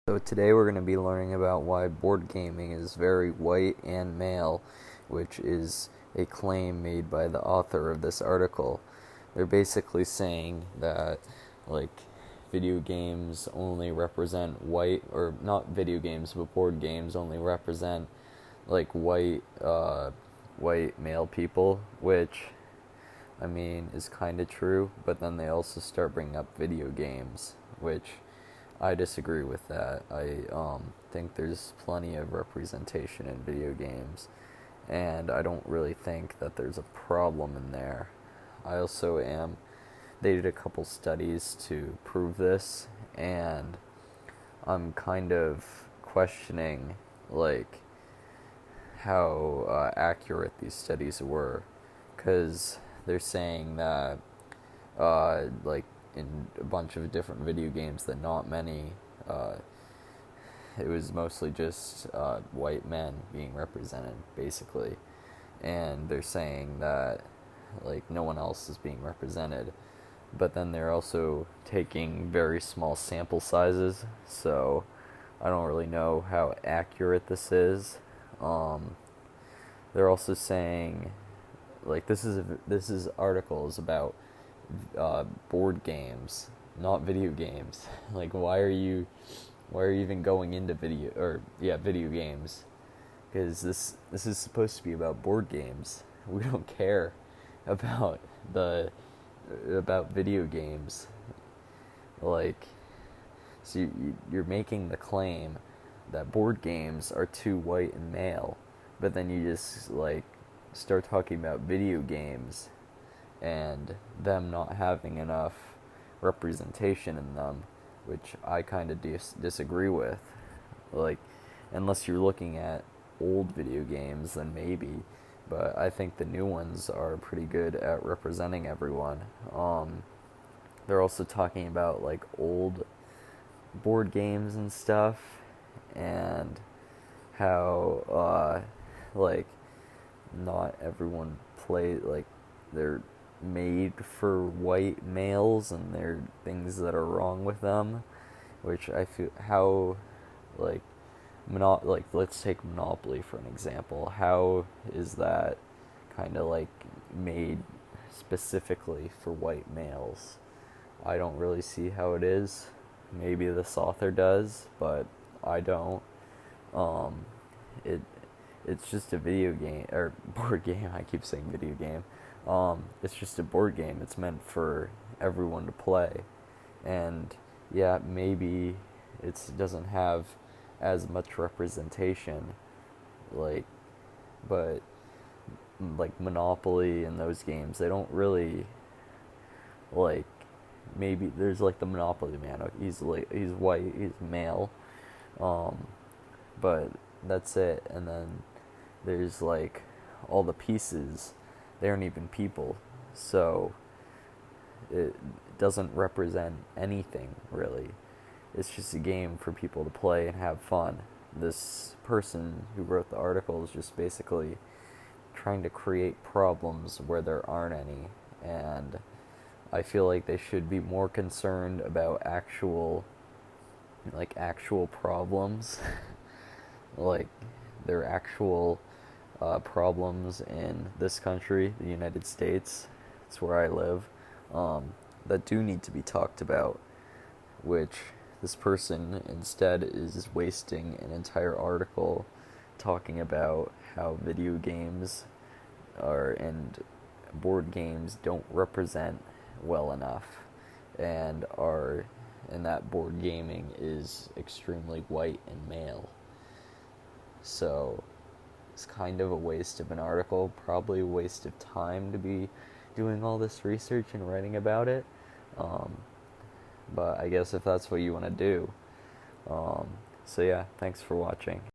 So today we're going to be learning about why board gaming is very white and male, which is a claim made by the author of this article. They're basically saying that like video games only represent white, or not video games, but board games only represent like white male people, which I mean is kind of true, but then they also start bringing up video games, which I disagree with that. I think there's plenty of representation in video games, and I don't really think that there's a problem in there. I also am. They did a couple studies to prove this, and I'm kind of questioning like how accurate these studies were, because they're saying that like in a bunch of different video games that not many it was mostly just white men being represented basically, and they're saying that like no one else is being represented, but then they're also taking very small sample sizes, so I don't really know how accurate this is. They're also saying like this is articles about board games, not video games. Like, why are you even going into video games? Because this is supposed to be about board games. We don't care about the about video games. Like, so you're making the claim that board games are too white and male, but then you just like start talking about video games and them not having enough representation in them, which I kind of disagree with. Like, unless you're looking at old video games, then maybe, but I think the new ones are pretty good at representing everyone. They're also talking about like old board games and stuff, and how like not everyone play like they're made for white males, and there are things that are wrong with them, which I feel how like like let's take Monopoly for an example. How is that kind of like made specifically for white males? I don't really see how it is. Maybe this author does, but I don't. Um, it it's just a video game or board game. I keep saying video game. It's just a board game. It's meant for everyone to play, and yeah, maybe it doesn't have as much representation, like, but like Monopoly and those games, they don't really like. Maybe there's like the Monopoly man. He's white. He's male. Um, but that's it. And then there's like all the pieces, they aren't even people, so it doesn't represent anything really. It's just a game for people to play and have fun. This person who wrote the article is just basically trying to create problems where there aren't any, and I feel like they should be more concerned about actual problems like there are actual problems in this country, the United States. It's where I live, that do need to be talked about, which this person instead is wasting an entire article talking about how video games and board games don't represent well enough, and that board gaming is extremely white and male. So it's kind of a waste of an article, probably a waste of time to be doing all this research and writing about it. Um, but I guess if that's what you want to do. So yeah, thanks for watching.